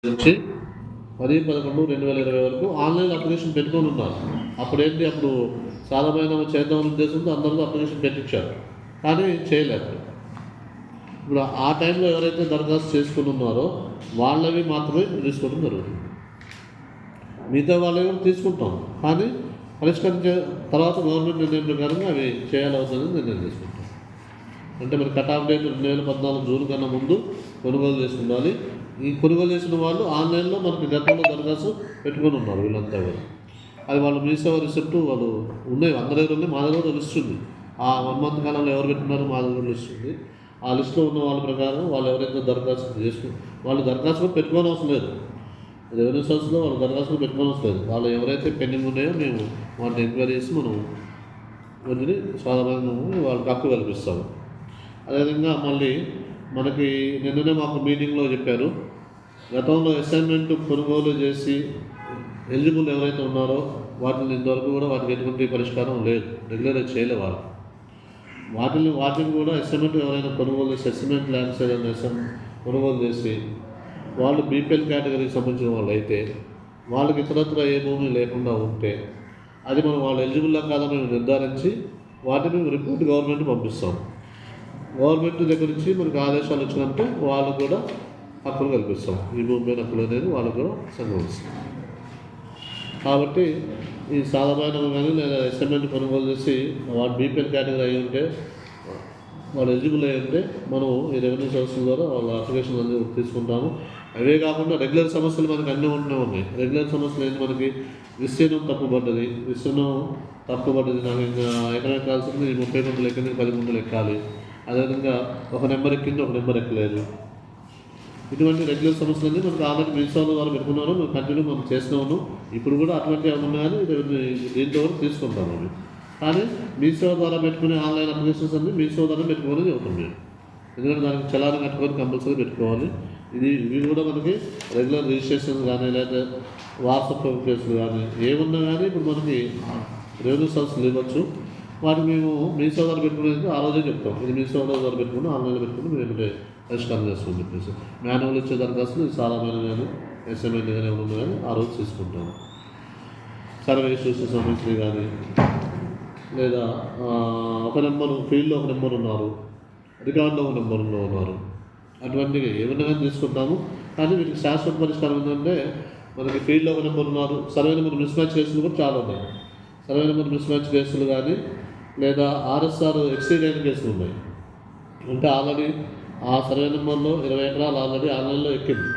నుంచి 10/11/2020 వరకు online application పెట్టుకొని ఉన్నారు. అప్పుడు సాధారణ చేద్దామనే ఉద్దేశంతో అందరూ అప్లికేషన్ పెట్టించారు, కానీ చేయలేదు. ఇప్పుడు ఆ టైంలో ఎవరైతే దరఖాస్తు చేసుకుని ఉన్నారో వాళ్ళవి మాత్రమే తీసుకోవడం జరుగుతుంది. మిగతా వాళ్ళవి కూడా తీసుకుంటాం, కానీ పరిష్కరించే తర్వాత గవర్నమెంట్ నిర్ణయం ప్రకారంగా అవి చేయాల్సిందని నిర్ణయం తీసుకుంటాం. అంటే మరి కట్ ఆఫ్ డేట్ 2014 జూన్ కన్నా ముందు కొనుగోలు చేసుకుండాలి. ఈ కొనుగోలు చేసిన వాళ్ళు ఆన్లైన్లో మనకి గతంలో దరఖాస్తు పెట్టుకొని ఉన్నారు వీళ్ళంతా కూడా. అది వాళ్ళు మీసేవ రిసిప్ట్ వాళ్ళు ఉన్నాయి, అందరి దగ్గర ఉన్నాయి, మా దగ్గర లిస్ట్ ఉంది. ఆ 1 మంత్ కాలంలో ఎవరు పెట్టుకున్నారో మా దగ్గర లిస్ట్ ఉంది. ఆ లిస్టులో ఉన్న వాళ్ళ ప్రకారం వాళ్ళు ఎవరైతే దరఖాస్తు వాళ్ళు దరఖాస్తు పెట్టుకోని అవసరం లేదు. రెవెన్యూ సోర్స్లో వాళ్ళు దరఖాస్తులు పెట్టుకోని అవసరం లేదు. వాళ్ళు ఎవరైతే పెండింగ్ ఉన్నాయో మేము వాటిని ఎంక్వైరీ చేసి మనం వాటిని సాధారణంగా వాళ్ళకి హక్కు కల్పిస్తాము. అదేవిధంగా మళ్ళీ మనకి నిన్ననే మాకు మీటింగ్లో చెప్పారు, గతంలో అసైన్మెంట్ కొనుగోలు చేసి ఎలిజిబుల్ ఎవరైతే ఉన్నారో వాటిని ఇంతవరకు కూడా వాటికి ఎటువంటి పరిష్కారం లేదు, రెగ్యులరైజ్ చేయలేదు వాళ్ళు. వాటిని కూడా అసైన్మెంట్ ఎవరైనా కొనుగోలు చేసి అసైన్మెంట్ ల్యాండ్స్ ఏదైనా కొనుగోలు చేసి వాళ్ళు బీపీఎల్ కేటగిరీకి సంబంధించిన వాళ్ళు అయితే వాళ్ళకి ఇతరత్ర ఏ భూమి లేకుండా ఉంటే అది మనం వాళ్ళు ఎలిజిబుల్లా కాదని మేము నిర్ధారించి వాటిని రిపోర్ట్ గవర్నమెంట్ పంపిస్తాం. గవర్నమెంట్ దగ్గర నుంచి మనకు ఆదేశాలు వచ్చినట్టు వాళ్ళు కూడా హక్కులు కల్పిస్తాం. ఈ భూమి మీద హక్కులు అనేది వాళ్ళకు కూడా సంభవిస్తాం. కాబట్టి ఈ సాధారణ కానీ లేదా అసైన్మెంట్ కొనుగోలు చేసి వాళ్ళు బీపీఎల్ కేటగిరీ అయి ఉంటే వాళ్ళు ఎలిజిబుల్ అయి ఉంటే మనం ఈ రెవెన్యూ సోర్సుల ద్వారా వాళ్ళ అప్లికేషన్ అన్నీ తీసుకుంటాము. అవే కాకుండా రెగ్యులర్ సమస్యలు మనకి అన్నీ ఉన్నాయి. రెగ్యులర్ సమస్యలు ఏంటి, మనకి విస్తీర్ణం తప్పుపడ్డది, నాకు ఇంకా ఎకరం ఎక్కాల్సింది 30 గుంటలు ఎక్కింది, 10 గుంటలు ఎక్కాలి. అదేవిధంగా ఒక నెంబర్ ఎక్కింది, ఒక నెంబర్ ఎక్కలేదు. ఇటువంటి రెగ్యులర్ సమస్యలన్నీ మనకు ఆల్రెడీ మీసేవ ద్వారా పెట్టుకున్నాను, మేము కంటిన్యూ మనం చేస్తున్నాము. ఇప్పుడు కూడా అటువంటి ఏమన్నా కానీ దీంట్లో కూడా తీసుకుంటాము అవి. కానీ మీసేవ ద్వారా పెట్టుకునే ఆన్లైన్ అప్లికేషన్స్ అన్నీ మీసేవ ద్వారా పెట్టుకోవాలని చెబుతాం మేము. ఎందుకంటే దానికి చలాన కట్టుకొని కంపల్సరీ పెట్టుకోవాలి. ఇవి కూడా మనకి రెగ్యులర్ రిజిస్ట్రేషన్ కానీ లేదా వాట్సాప్ కేసులు కానీ ఏమున్నా కానీ ఇప్పుడు మనకి రెవెన్యూ సోర్సులు ఇవ్వచ్చు. వాటికి మేము మీసేవ ద్వారా పెట్టుకునేది ఆ రోజే చెప్తాం, ఇది మీసేవ ద్వారా పెట్టుకుని ఆన్లైన్లో పెట్టుకుని మేము పరిష్కారం చేస్తామని చెప్పేసి. మాన్యువల్ వచ్చే దరఖాస్తులు సాధారణ కానీ అసైన్మెంట్ కానీ ఏమైనా కానీ ఆ రోజు తీసుకుంటాము. సర్వే ఇష్యూస్ సంబంధించి కానీ లేదా ఒక నెంబరు ఫీల్డ్లో ఒక నెంబర్ ఉన్నారు, రికార్డులో ఒక నెంబర్లో ఉన్నారు, అటువంటివి ఏమైనా కానీ తీసుకుంటాము. కానీ వీటికి శాశ్వత పరిష్కారం ఏంటంటే మనకి ఫీల్డ్లో ఒక నెంబర్ ఉన్నారు, సర్వే నెంబర్ మిస్ మ్యాచ్ కేసులు కూడా చాలా ఉన్నాయి. సర్వే నెంబర్ మిస్ మ్యాచ్ కేసులు కానీ లేదా ఆర్ఎస్ఆర్ ఎక్సీడ్ అయిన కేసులు ఉన్నాయి. అంటే ఆల్రెడీ ఆ సర్వే నెంబర్లో 20 ఎకరాలు ఆల్రెడీ ఆన్లైన్లో ఎక్కింది,